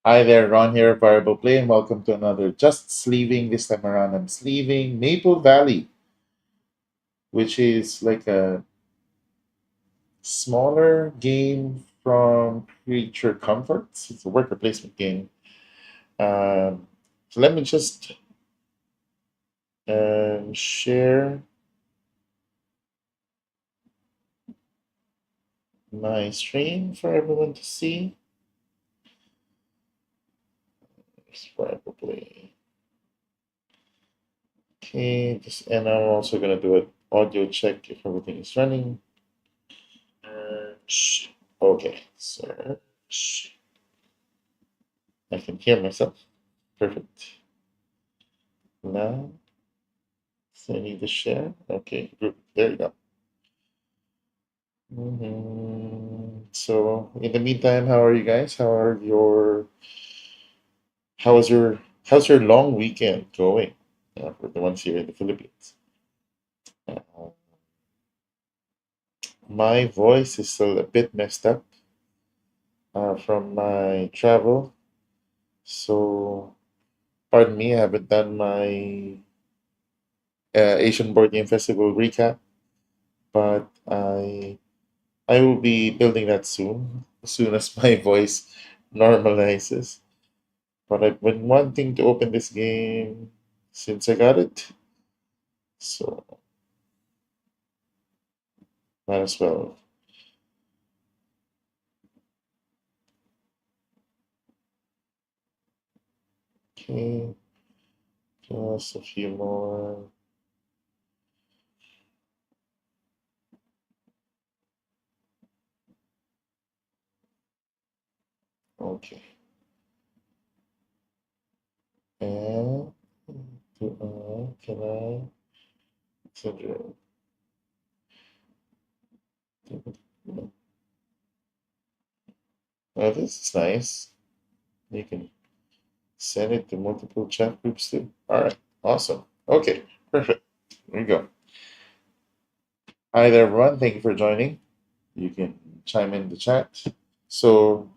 Hi there, Ron here, Variable Play, and welcome to another Just Sleeving. This time around, I'm sleeving Maple Valley, which is like a smaller game from Creature Comforts. It's a worker placement game. Um, so let me just share my screen for everyone to see. It's Variable Play. Okay, and I'm also gonna do an audio check if everything is running. Okay, search. I can hear myself. Perfect. Now, so I need to share. Okay, good. There you go. So, in the meantime, how are you guys? How's your long weekend going? For the ones here in the Philippines. Uh, my voice is still a bit messed up from my travel. So, pardon me, I haven't done my Asian Board Game Festival recap, but I will be building that soon, as soon as my voice normalizes. But I've been wanting to open this game since I got it, so might as well. Okay, just a few more. Okay, and can I consider? Oh, this is nice. You can send it to multiple chat groups too. All right, awesome. Okay, perfect. There you go. Hi there, everyone. Thank you for joining. You can chime in the chat. So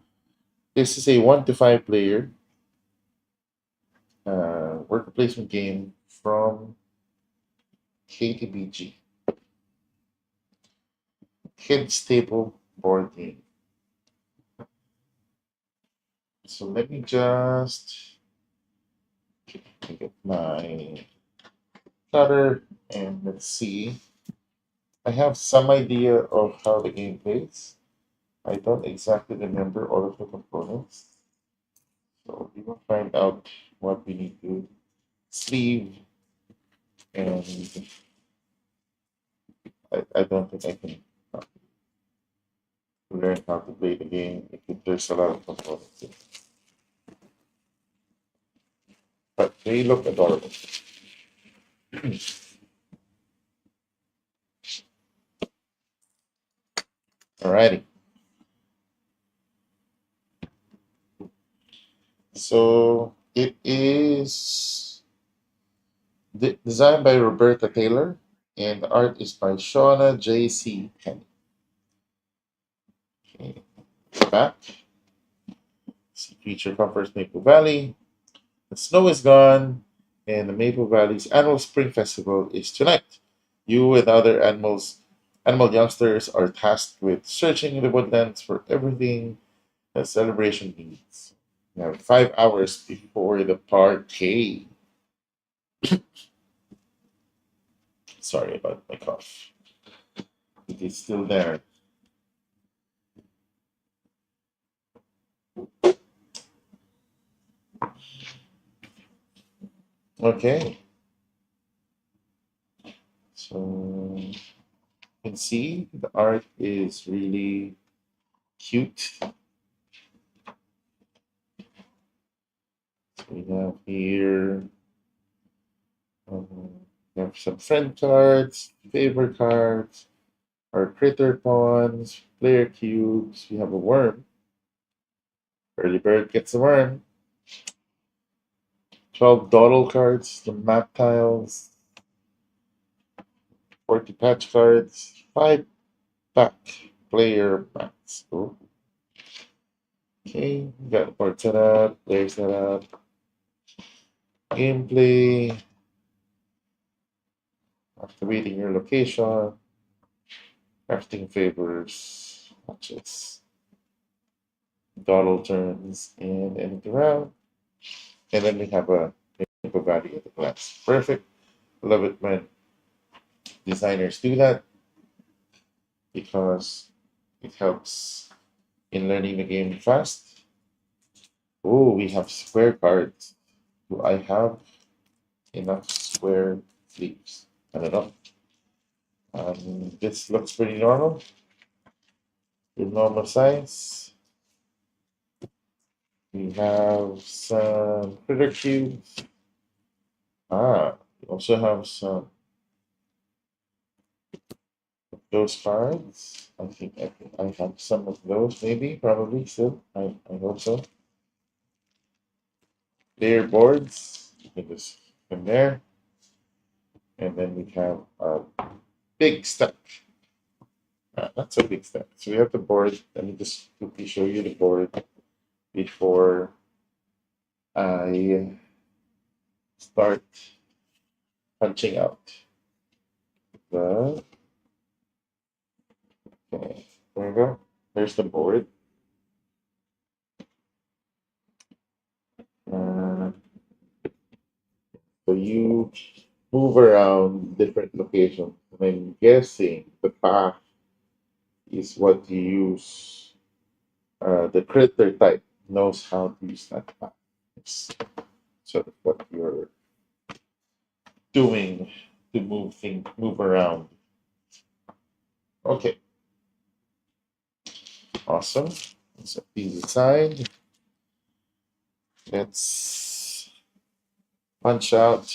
this is a 1 to 5 player worker placement game from KTBG, Kids Table Board Game. So let me just get my cutter and let's see. I have some idea of how the game plays. I don't exactly remember all of the components. So we will find out what we need to sleeve, and I don't think I can learn how to play the game if there's a lot of components. But they look adorable. Alrighty. So it is designed by Roberta Taylor, and the art is by Shauna J.C. Penny. Okay. Back. See, feature covers Maple Valley. The snow is gone, and the Maple Valley's annual Spring Festival is tonight. You and other animal youngsters are tasked with searching the woodlands for everything a celebration needs. You have 5 hours before the party. Sorry about my cough. It is still there. Okay, so you can see the art is really cute. So we have here, we have some friend cards, favor cards, our critter pawns, player cubes. We have a worm. Early bird gets a worm. 12 dawdle cards, the map tiles, 40 patch cards, 5 back player mats. Oh, Okay, we got the board set up, player set up, gameplay, activating your location, crafting favors, matches, dawdle turns, and end around. And then we have a info value at the glance. Perfect. Love it when designers do that because it helps in learning the game fast. Oh, we have square cards. Do I have enough square sleeves? I don't know. This looks pretty normal. With normal size. We have some critter cubes. We also have some of those cards. I have some of those, maybe, probably still. I hope so. Layer boards. You can just in there. And then we have a big stack. Not so big stack. So we have the board. Let me just quickly show you the board before I start punching out. The, okay, there we go. There's the board. Uh, so you move around different locations. I'm guessing the path is what you use. The critter type knows how to use that path. It's sort of what you're doing to move around. Okay, awesome. Set these aside. Let's punch out.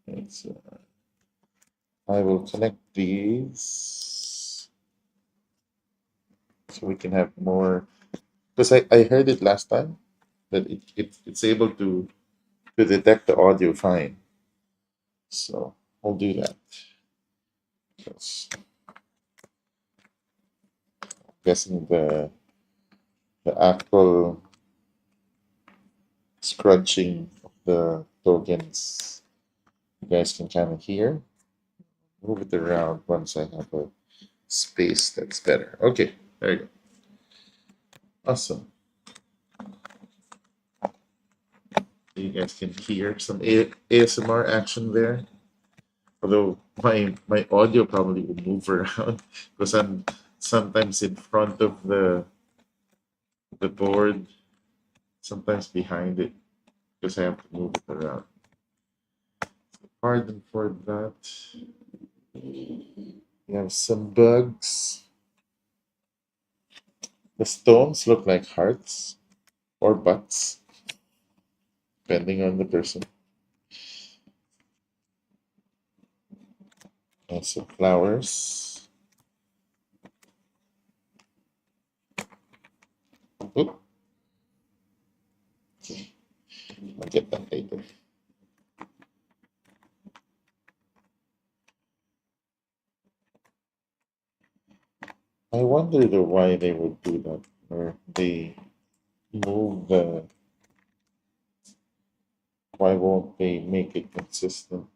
It's, I will connect these so we can have more. Because I heard it last time that it's able to detect the audio fine. So we'll do that. Because guessing the actual scrunching of the tokens you guys can kind of hear. Move it around once I have a space that's better. Okay, there you go. Awesome. You guys can hear some ASMR action there. Although my audio probably will move around because I'm sometimes in front of the board, sometimes behind it because I have to move it around. Pardon for that. We have some bugs. The stones look like hearts or butts, depending on the person. Also flowers. Oop, I'll get that later. I wonder though why they would do that, or they move the. Why won't they make it consistent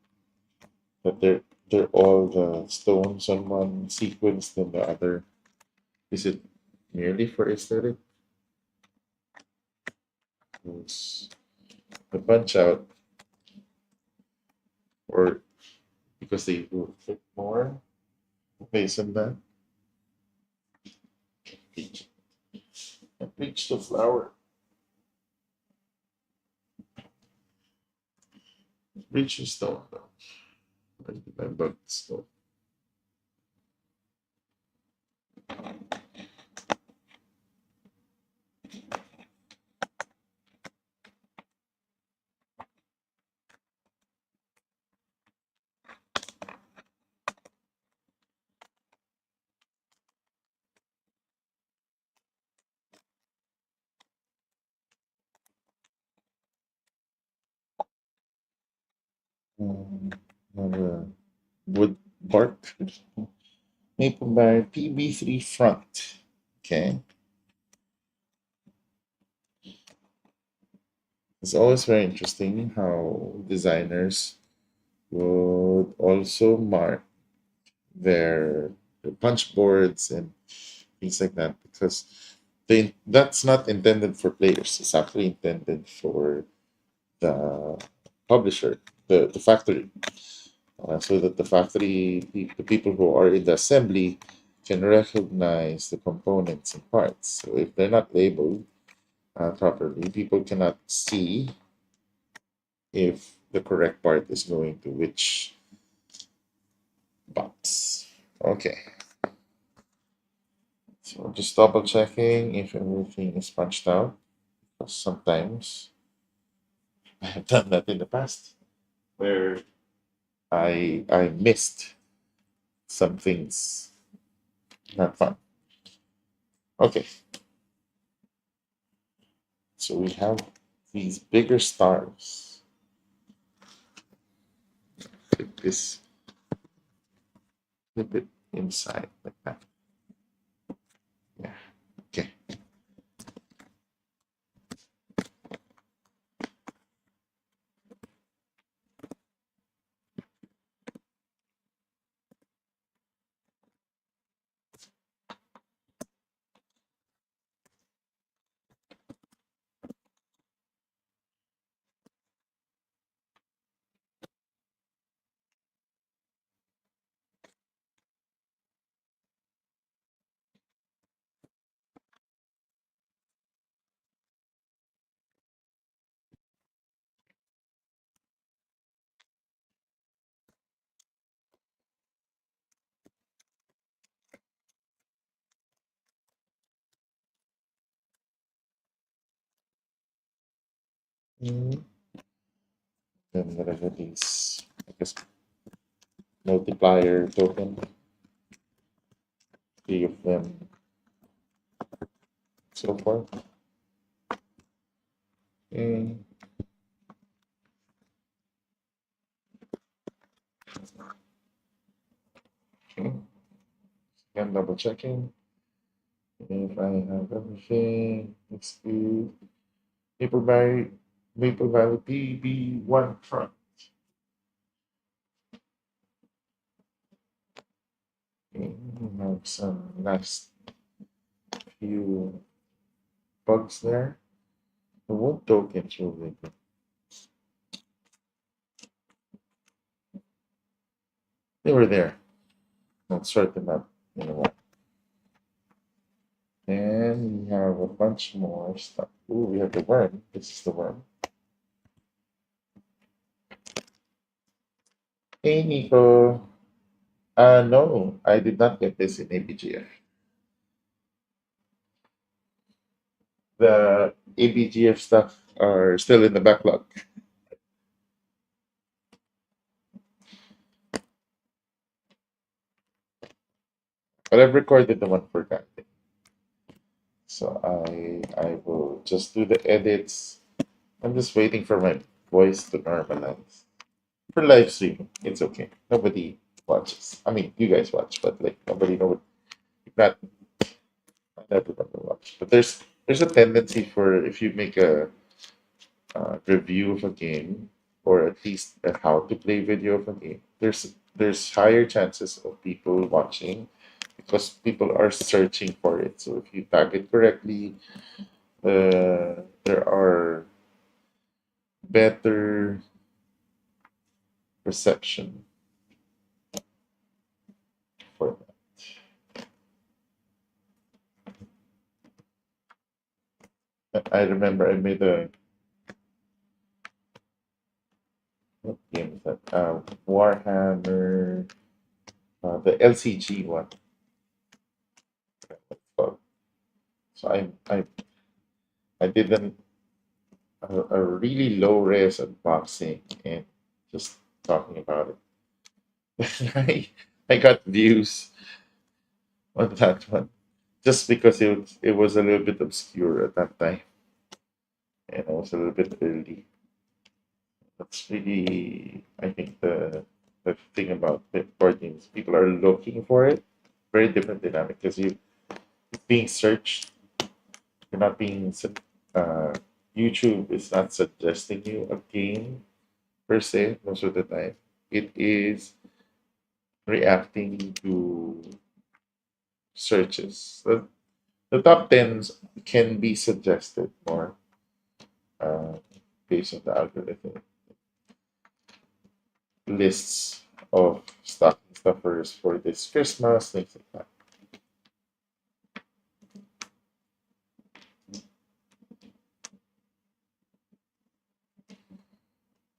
that they're all the stones on one sequence than the other? Is it merely for aesthetic? It's the punch out, or because they will fit more based on that? Reach, reach the flower. Reach the stone. Where did my bugs go? Um, have a wood bark. Mapleberry PB3 front. Okay. It's always very interesting how designers would also mark their, their punch boards and things like that because that's not intended for players. It's actually intended for the publisher, the factory, so that the factory, the people who are in the assembly can recognize the components and parts. So if they're not labeled properly, people cannot see if the correct part is going to which box. Okay, so just double checking if everything is punched out. Because sometimes I have done that in the past where I missed some things. Not fun. Okay, so we have these bigger stars. Put this, flip it inside like that. Yeah. Okay. Mm. Then whatever these, I guess, multiplier token, three of them, so forth. Mm. Okay. Again, double checking if I have everything. Looks good. Maple Valley, Maple Valley PB1 front. Okay, we have some last few bugs there. The wood tokens will be good. They were there. Let's sort them out in a while. And we have a bunch more stuff. Ooh, we have the worm. This is the worm. Hey, Nico. No, I did not get this in ABGF. The ABGF stuff are still in the backlog. But I've recorded the one for that. So I will just do the edits. I'm just waiting for my voice to normalize. For live streaming, it's okay. Nobody watches. I mean, you guys watch, but like nobody know not not everyone will watch. But there's a tendency for if you make a review of a game or at least a how to play video of a game, there's higher chances of people watching because people are searching for it. So if you tag it correctly, there are better reception for that. I remember I made a what game is that? Warhammer, the LCG one. So, so I did a really low res unboxing and just talking about it. I got views on that one just because it was a little bit obscure at that time and I was a little bit early. That's really, I think, the thing about the board games. People are looking for it, very different dynamic because you being searched, you're not being uh, YouTube is not suggesting you a game per se most of the time. It is reacting to searches. The top tens can be suggested more uh, based on the algorithm lists of stocking stuffers for this Christmas, things like that.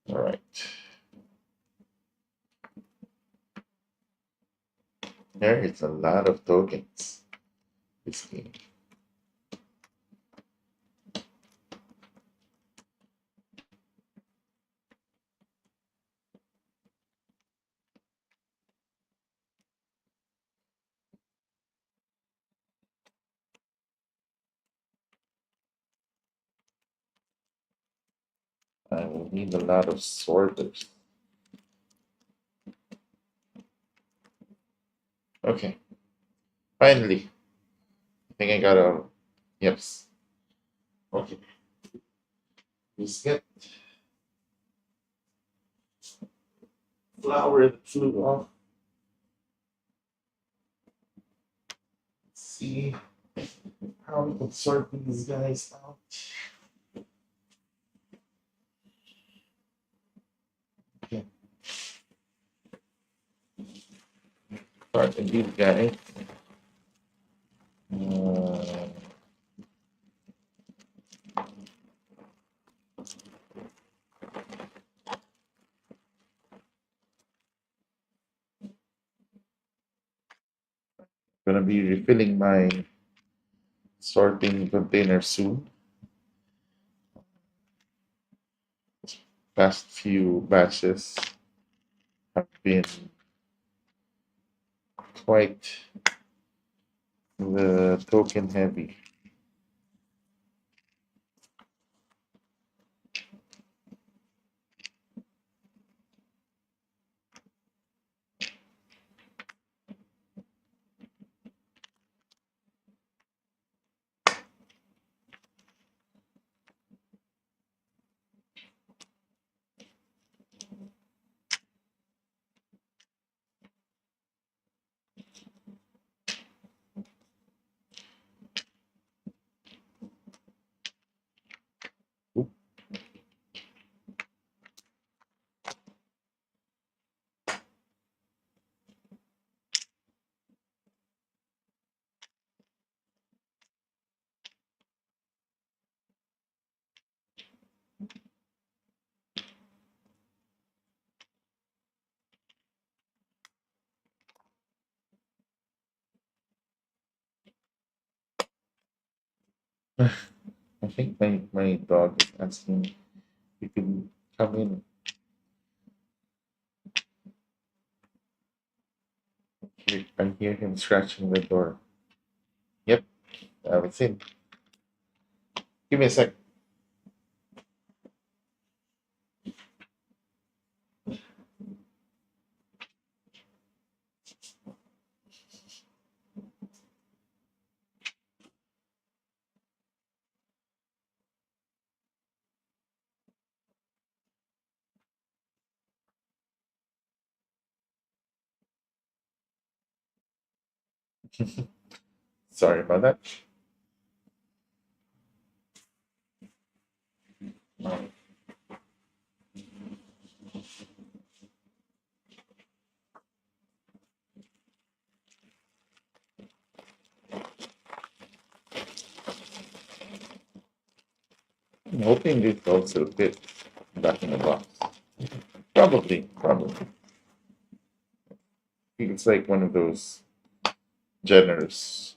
All right. There is a lot of tokens. This game. I will need a lot of sorters. Okay. Finally, I think I got a yes. Okay. Just get flower that flew off. Let's see how we can sort these guys out. Okay. Start with these guys. Uh, gonna be refilling my sorting container soon. Past few batches have been quite the token heavy. Oop. I think my dog is asking if you can come in. I hear him scratching the door. Yep, that's him. Give me a sec. Sorry about that. I'm hoping this also fit back in the box. Probably. It's like one of those generous.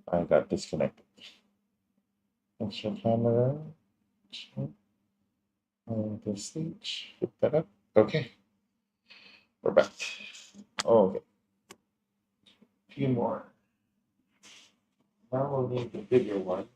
I got disconnected. Extra camera. On the stage. Put that up. Okay, we're back. Oh, okay. A few more. Now we'll need the bigger ones.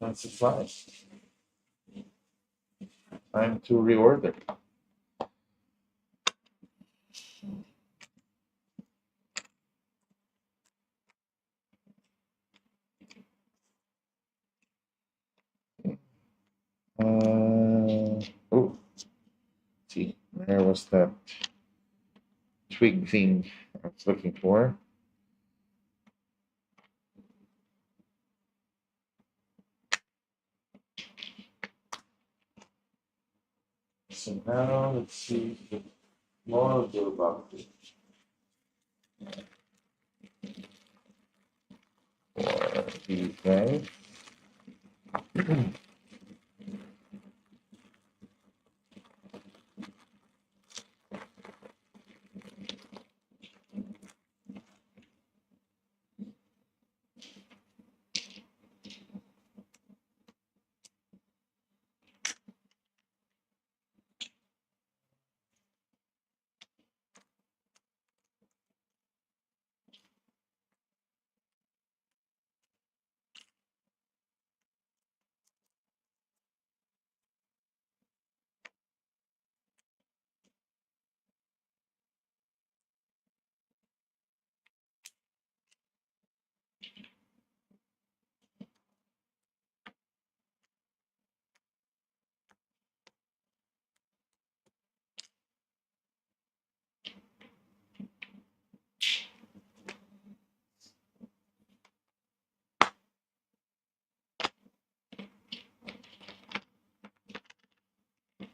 That's a fly. Time to reorder. Oh, see, where was that twig thing I was looking for? So now let's see the more do about it. For these guys.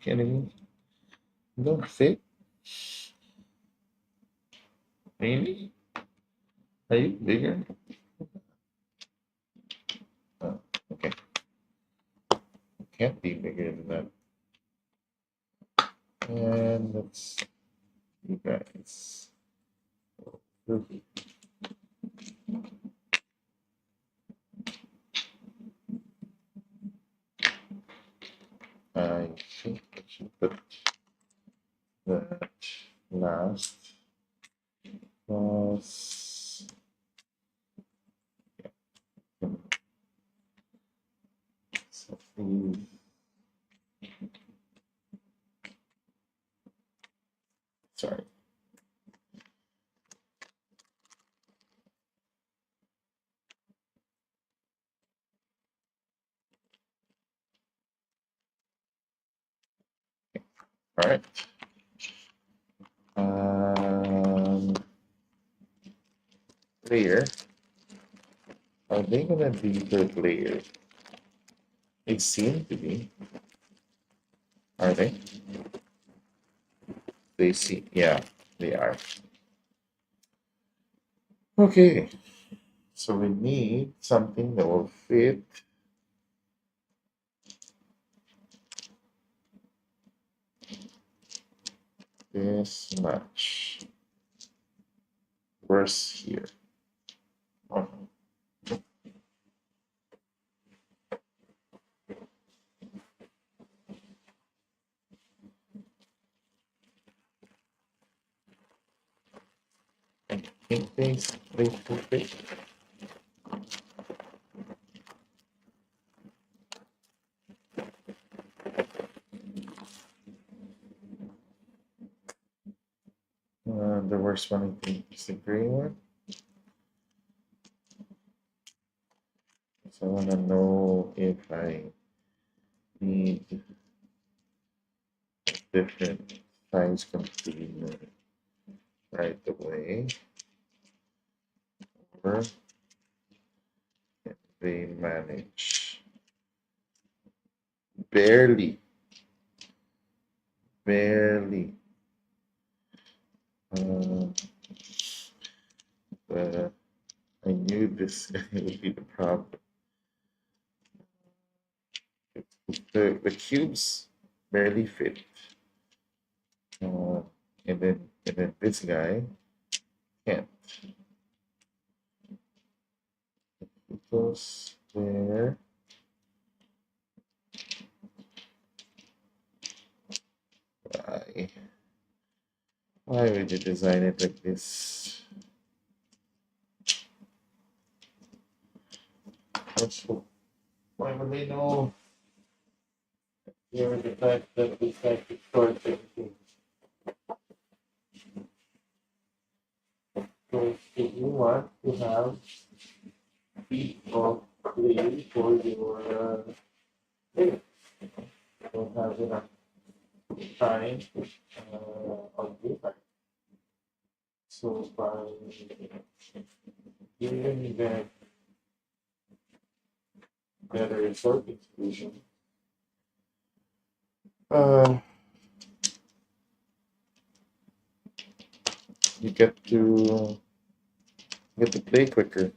Can you don't fit? Really? Are you bigger? Oh, okay. Can't be bigger than that. And let's you guys. I think I should put that last plus something. Sorry. All right. Layer. Are they gonna be third layer? It seemed to be. Are they? They see. Yeah, they are. Okay. So we need something that will fit this much. Where's here? Oh. I think they fit. The worst one, I think, is the green one. So I want to know if I need different size container right away, or can they manage? Barely, barely. uh, I knew this would be the problem. The cubes barely fit. Uh, and then this guy can't. It goes there. Why? Why would you design it like this? Also, why would they know? You're the type that decide to short everything. So if you want to have piece of clay for your thing, you don't have enough time on paper. So by giving them better sorting solution, uh, you get to play quicker.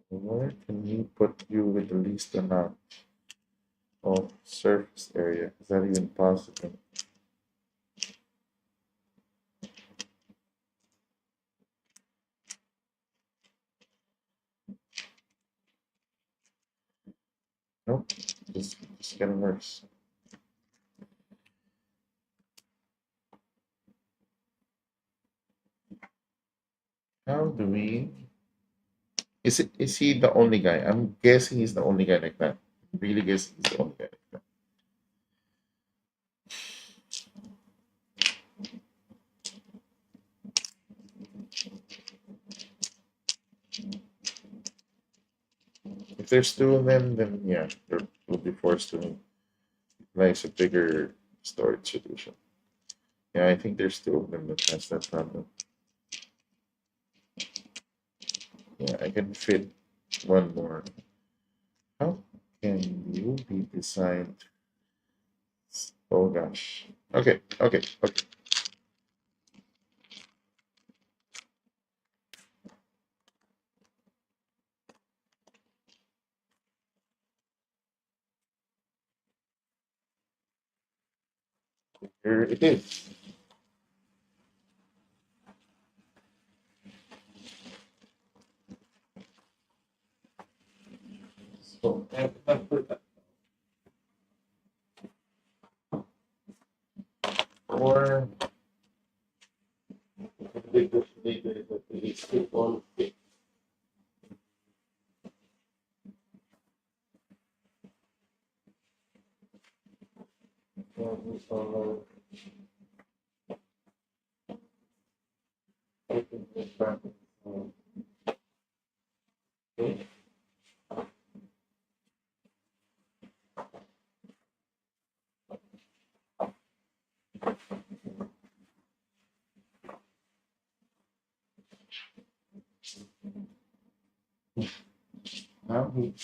Where can you put you with the least amount of surface area? Is that even possible? Nope. Just getting worse. How do we? Is he the only guy? I'm guessing he's the only guy like that. Really guessing he's the only guy like that. If there's two of them, then yeah, we'll be forced to utilize a bigger storage solution. Yeah, I think there's two of them that has that problem. Yeah, I can fit one more. How can you be designed? Oh gosh. Okay, okay, okay. Here it is. So I've put that or the all fit. So open this back. Okay. Now he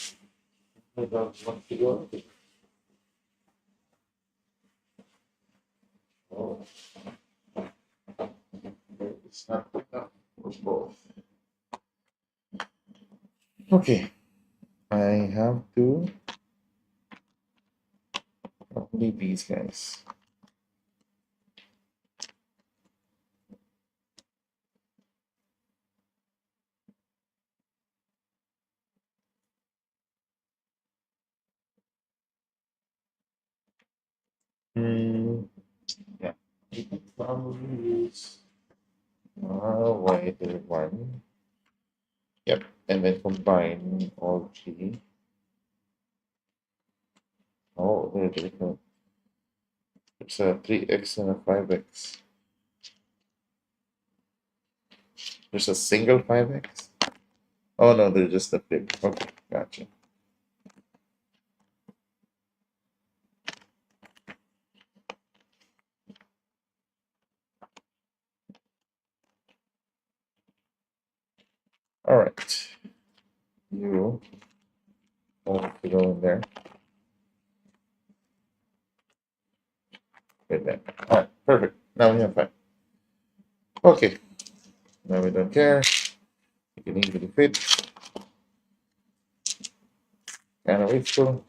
does want to go. Oh, it's not enough for both. Okay, I have to only these guys. Hmm. Yeah, you can probably use wider one. Yep, and then combine all three. Oh, there we go. It's a 3x and a 5x. There's a single 5x? Oh no, they're just a big. Okay, gotcha. All right. You have to go in there. Right there. All right. Perfect. Now we have 5. Okay. Now we don't care. You can easily fit. Kind of wasteful.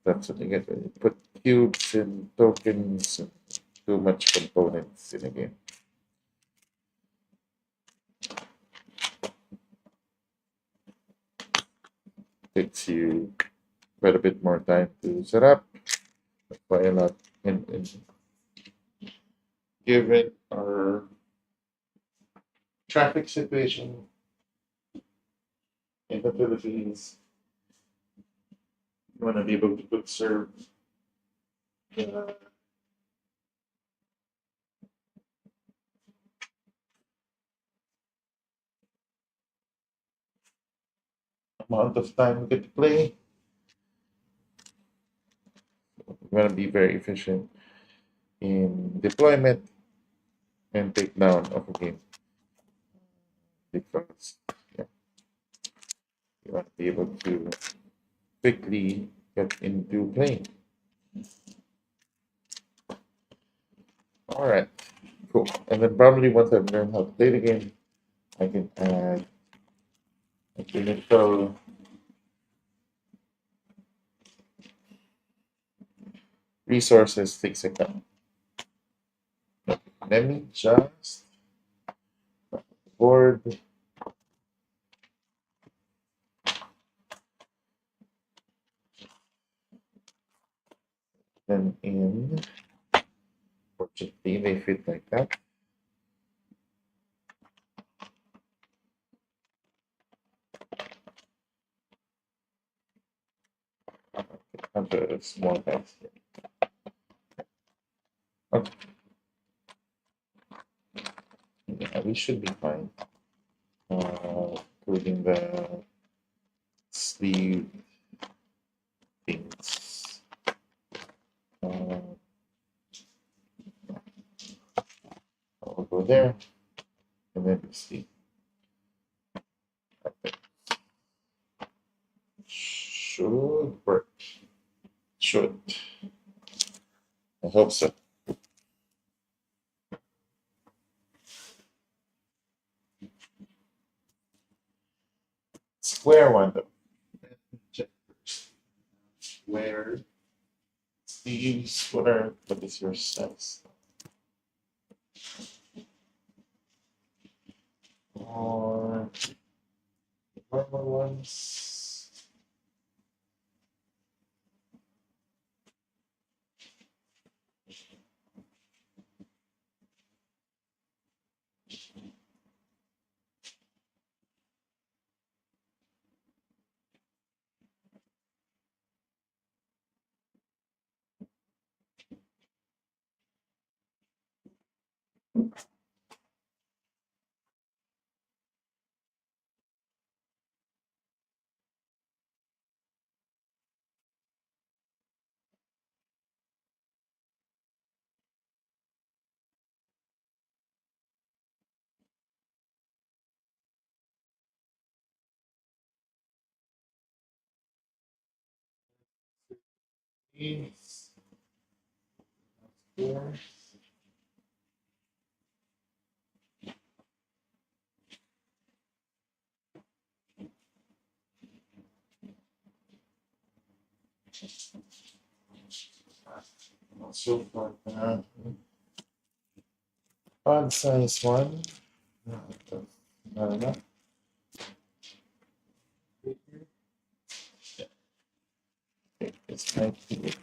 That's what you get when you put cubes and tokens and too much components in a game. Takes you quite a bit more time to set up. That's why a lot in given our traffic situation in the Philippines, you want to be able to conserve the amount of time you get to play. You want to be very efficient in deployment and takedown of a game because yeah, you want to be able to quickly get into playing. All right, cool. And then probably once I've learned how to play the game, I can add a initial resources fix account. Let me just board them in. Fortunately, they fit like that. Have the small guys here. Okay. Yeah, we should be fine. Including the sleeve things. I'll go there, and then we see. Okay. Should work. Should. I hope so. Square one though. Check first. Square. Sleeves. What is your size? Or normal ones. Sleeves. Four. Also for odd size one. Not enough. It's 90.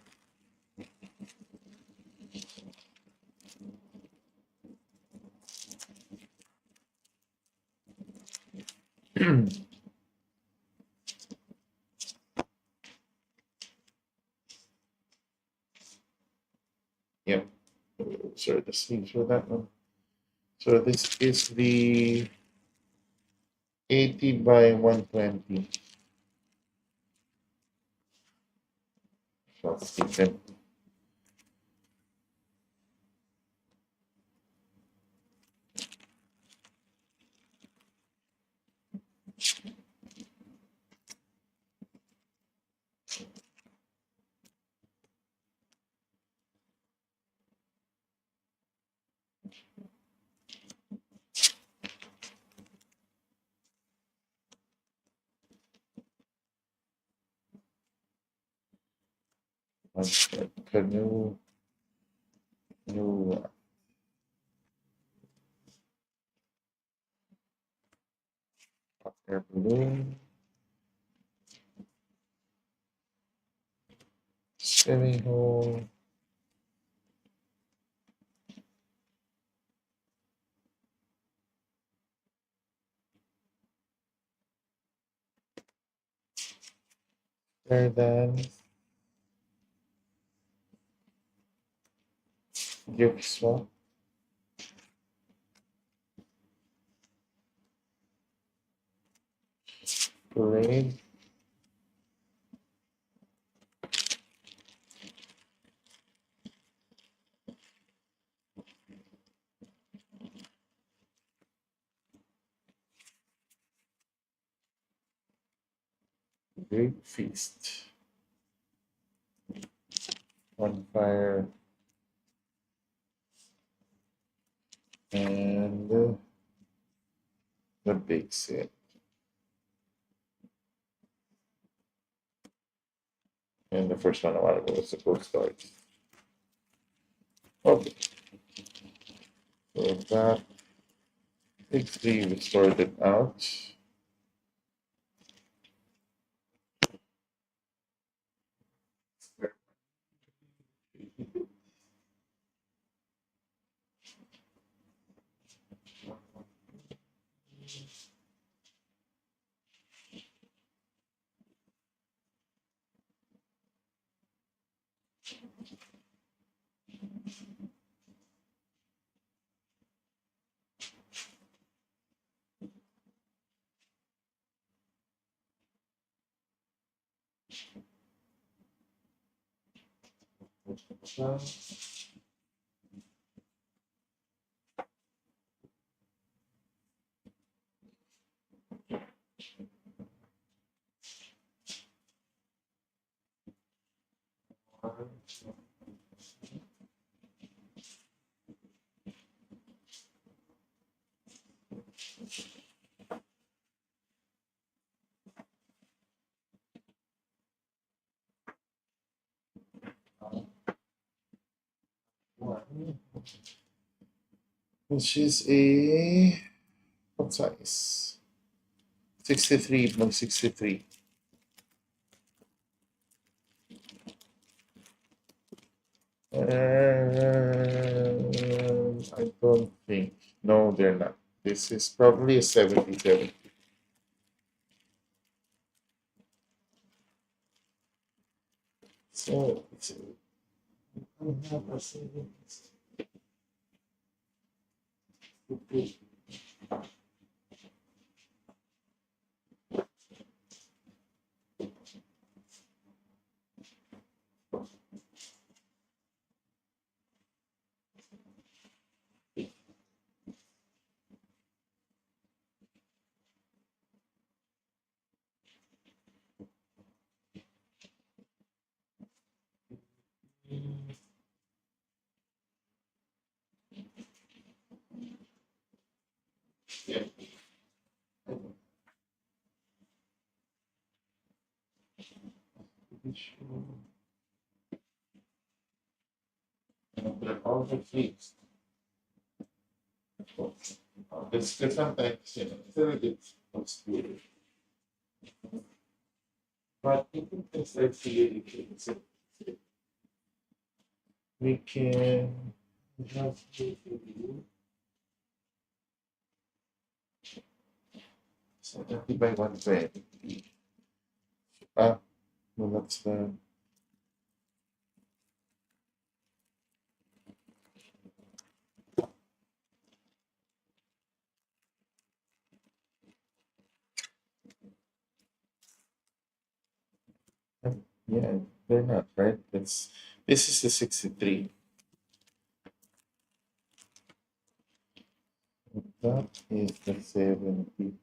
Yep. Sorry, the sleeves for that one. So this is the 80 by 120. So let's keep them. Canoe, new air balloon, swimming hole, air dance, gift swap, parade, great feast, bonfire, and the big set. And the first one a while ago was the postcard. Okay, so that big three we sorted out. Which is a what size? 63 by 63. I don't think. No, they're not. This is probably a 77. So, I have a 70. Yeah. They're all the fixed. It's sometimes, it's a little bit obscure. But I think it's like the we can have 70 by 120. Ah, no, that's yeah, they're not right. This is the 63. That is the 70.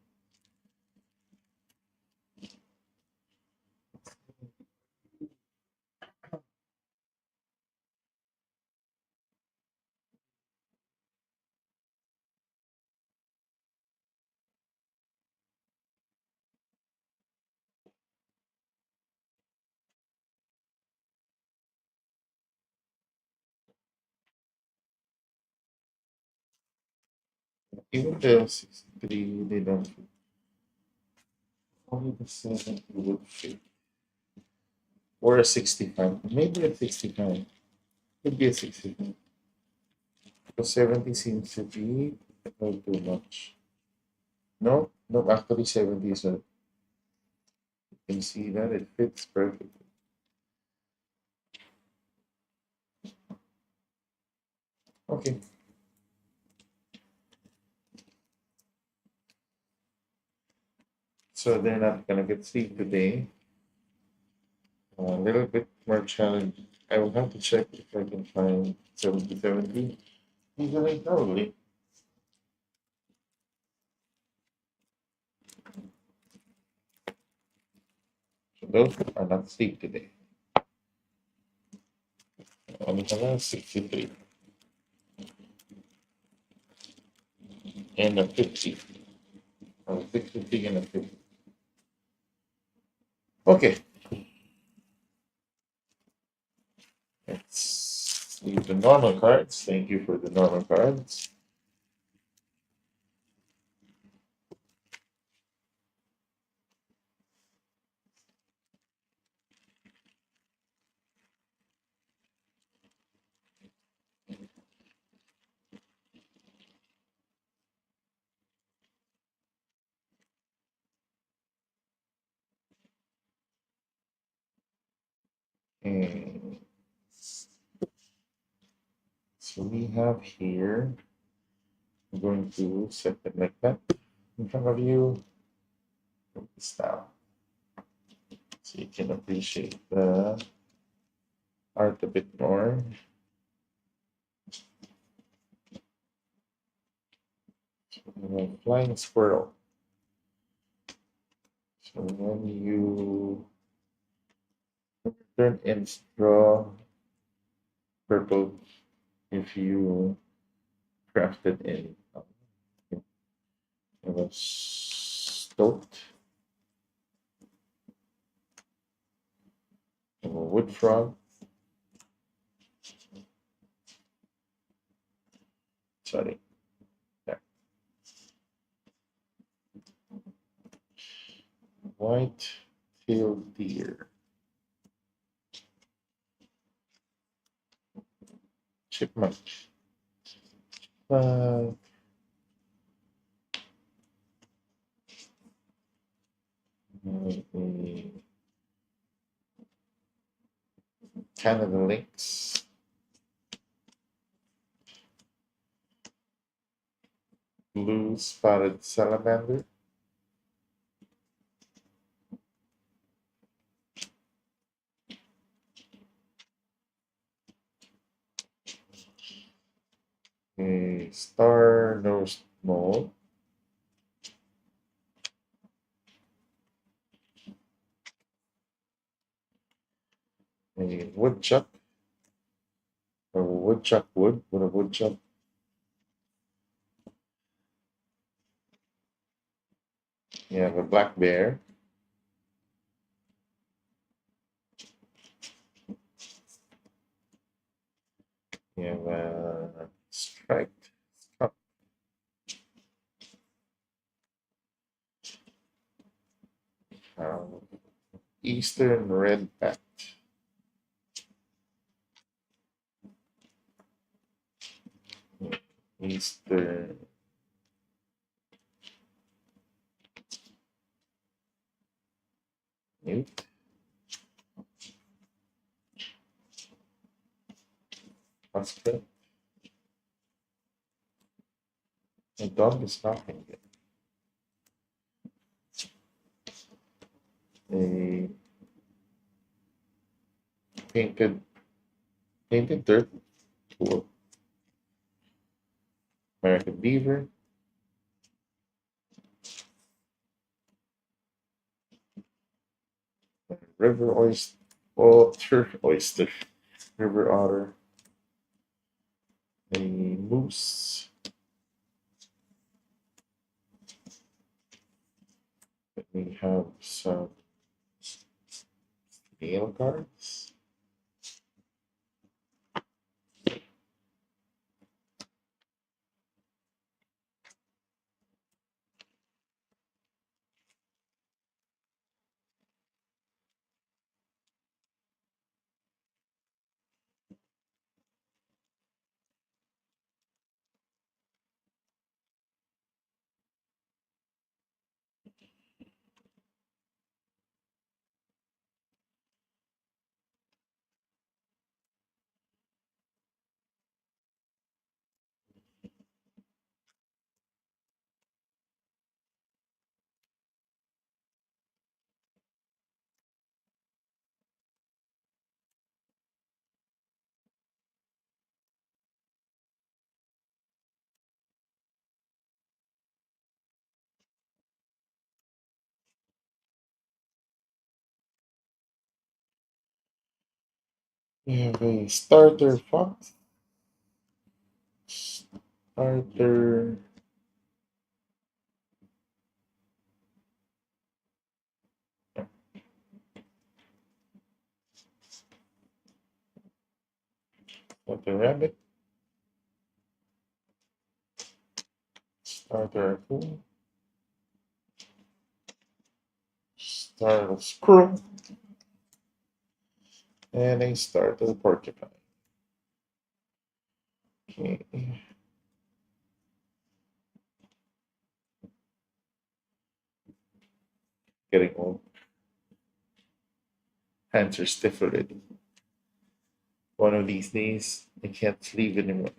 Even the 63, they don't fit. Only the 70 would fit. Or a 65. Maybe a 65. Could be a 65. Because 70 seems to be not too much. No, no, actually 70 is a, you can see that it fits perfectly. Okay, so they're not gonna get sleep today. A little bit more challenging. I will have to check if I can find 70 70. Easily, probably. So those are not sleep today. Only have a 63 and a 50. A 63 and a 50. Okay, let's leave the normal cards. Thank you for the normal cards. And so we have here, I'm going to set it like that in front of you. Put this down so you can appreciate the art a bit more. So we have flying squirrel. So when you turn and draw purple, if you craft it in a stoat, a wood frog, sorry, yeah, white tailed deer, chipmunk, uh, Canada lynx, blue spotted salamander, a star-nosed mole, a woodchuck, or woodchuck wood with a woodchuck. You have a black bear. You have a striped skunk, um, eastern red bat, eastern newt, muskrat. A dog is knocking it. A painted dirt tool, American beaver, river oyster, river otter, a moose. Let me have some nail cards. We have a starter fox, starter, starter rabbit, starter raccoon, starter squirrel, and a starter porcupine. Okay, getting old. Hands are stiff already. One of these days, I can't sleep anymore.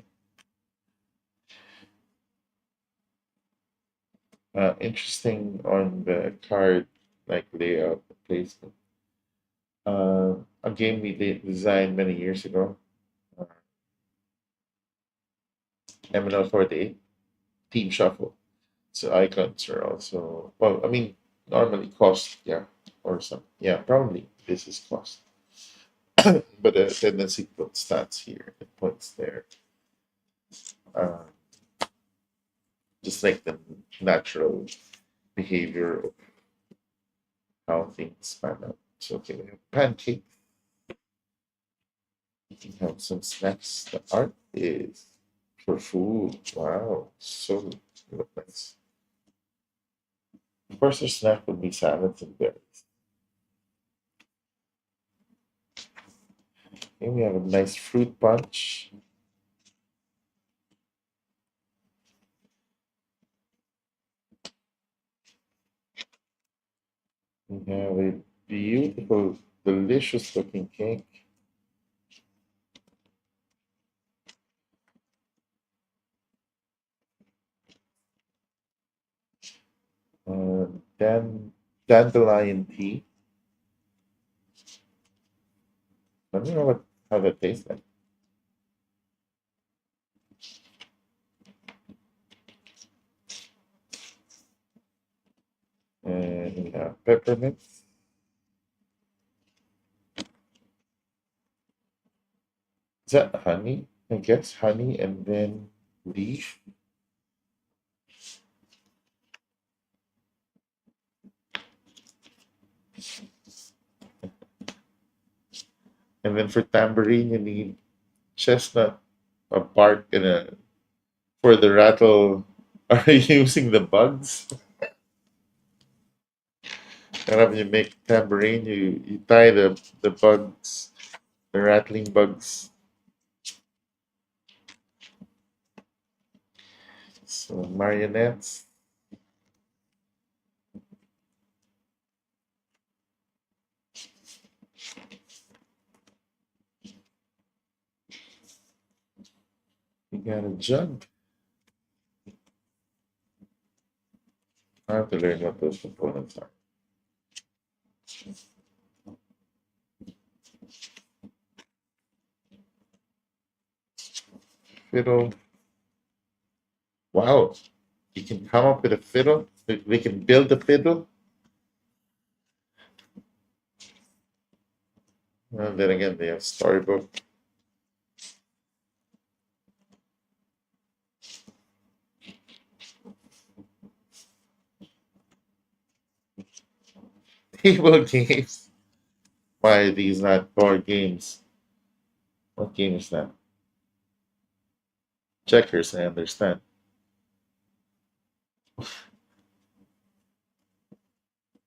Interesting on the card, like layout placement. A game we designed many years ago, uh, MNL48, Team Shuffle. So icons are also, well, I mean, normally cost, yeah, or some, yeah, probably this is cost. But the tendency to put stats here, it puts there, uh, just like the natural behavior of how things pan out. So, okay, we have pancake. You can have some snacks. The art is for food. Wow, so nice. Of course, the snack would be salads and berries. And we have a nice fruit punch. We have a beautiful, delicious looking cake. Then dandelion tea. I don't know how that tastes like. And we have peppermint. Is that honey? I guess honey and then leaf. And then for tambourine, you need chestnut, a bark, and a for the rattle. Are you using the bugs? And when you make tambourine, you tie the bugs, the rattling bugs. So marionettes. You got a jug. I have to learn what those components are. Fiddle. Wow, you can come up with a fiddle. We can build a fiddle. And then again, they have storybook. Table games. Why are these not board games? What game is that? Checkers, I understand.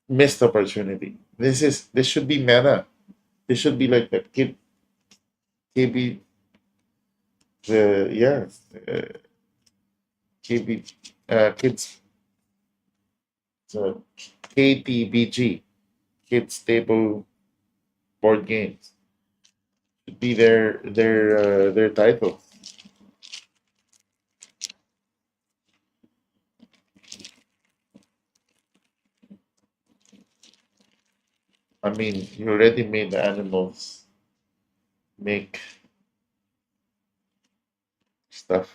Missed opportunity. This should be meta. This should be like the KB the yeah KB kids KTBG kids table board games should be their title. I mean, you already made the animals make stuff.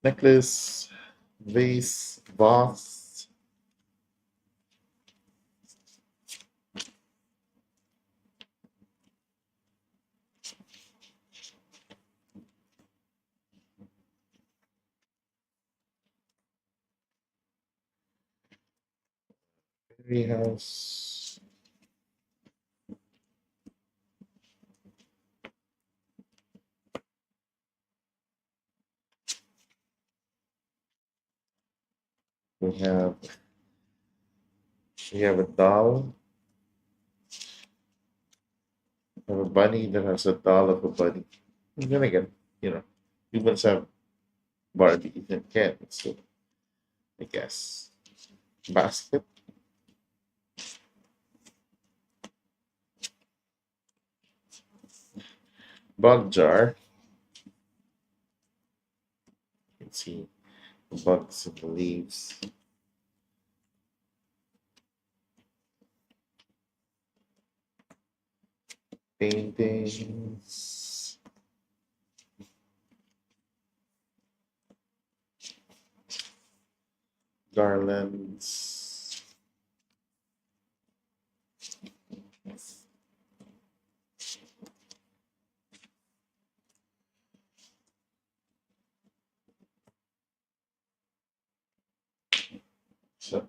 necklace, vase, vase. Fairy house. We have we have a doll. We have a bunny that has a doll of a bunny. And then again, you know, humans have Barbie and Ken, so I guess basket, bug jar. You can see the bugs and the leaves, paintings, garlands. So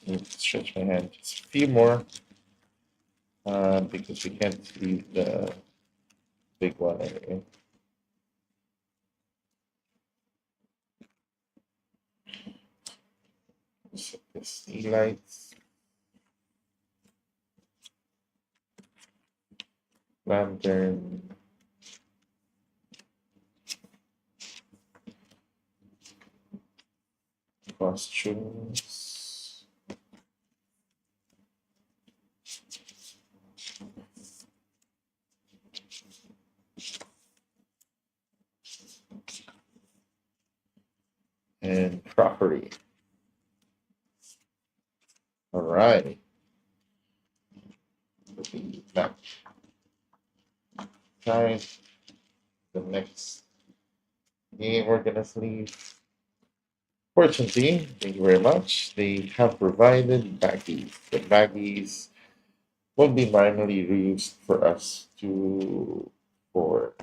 let me stretch my hand just a few more because we can't leave the big one anyway. So the sea lights, lantern, costumes, and crockery. All right. Back time. The next game we're gonna sleeve. Fortunately, thank you very much. They have provided baggies. The baggies will be manually used for us to for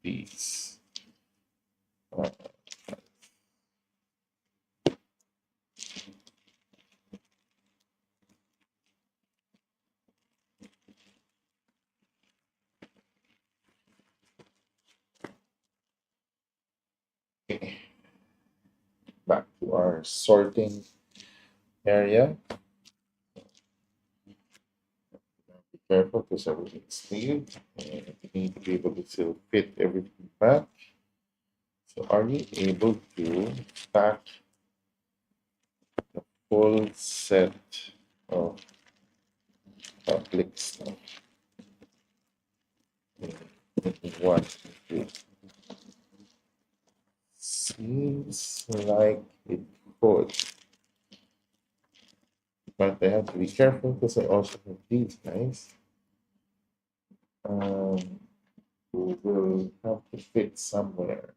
these. Uh, okay. Back to our sorting area. Be careful because everything's sleeved and you need to be able to still fit everything back. So are you able to stack the full set of public stuff in one? Seems like it could, but I have to be careful because I also have these guys who will have to fit somewhere.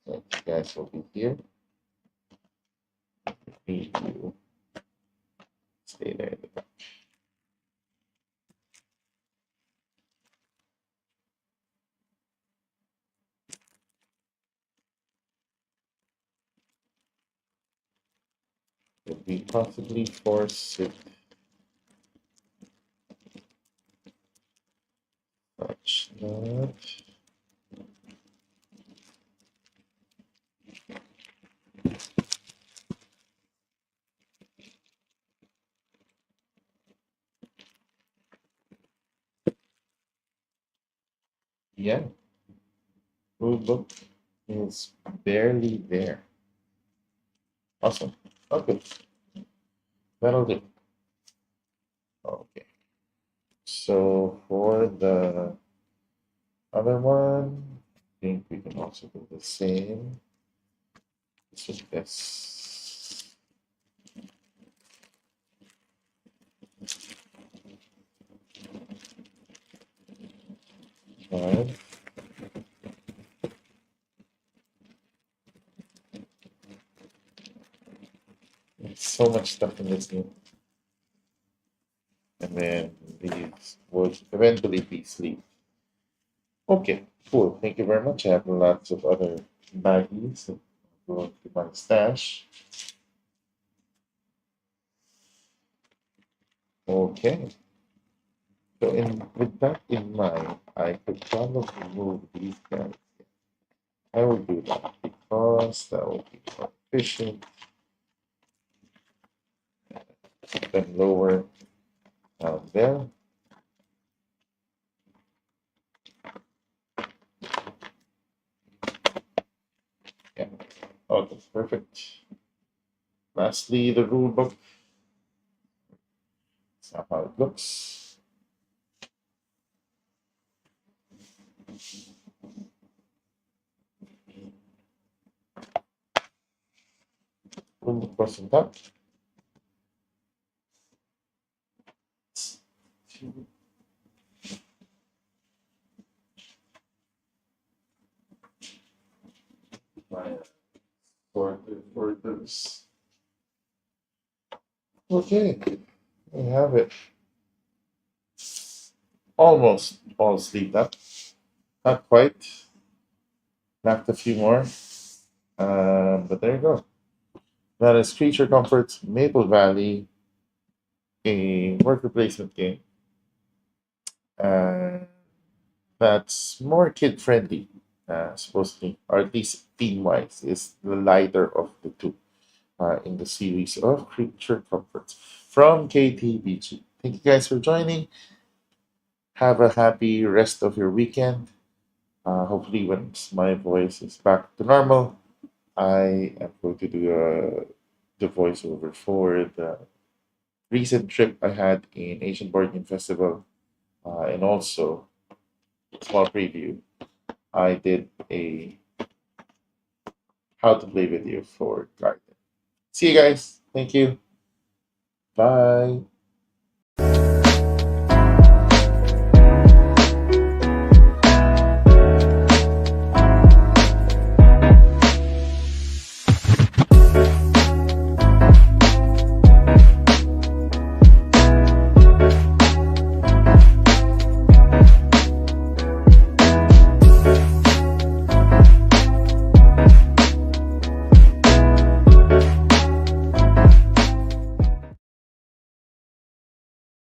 So you guys will be here. Need to stay there. Could we possibly force it such that yeah, rule book is barely there. Awesome. Okay, that'll do. Okay. So for the other one, I think we can also do the same. So this. Alright. So much stuff in this game. And then these would eventually be sleep. Okay, cool. Thank you very much. I have lots of other baggies that go to my stash. Okay. So with that in mind, I could probably move these guys. I will do that because that will be more efficient than lower down there. Yeah. Okay, perfect. Lastly, the rule book. That's how it looks. Rule book person top. My for this. Okay, we have it. Almost all sleeved up. Not quite. Left a few more. But there you go. That is Creature Comforts Maple Valley, a worker placement game. Uh, that's more kid friendly, supposedly, or at least theme wise, is the lighter of the two in the series of Creature Comforts from KTBG. Thank you guys for joining. Have a happy rest of your weekend. Hopefully, once my voice is back to normal, I am going to do the voiceover for the recent trip I had in Asian Board Game Festival, and also small preview. I did a how to play video for Garden. See you guys. Thank you. Bye.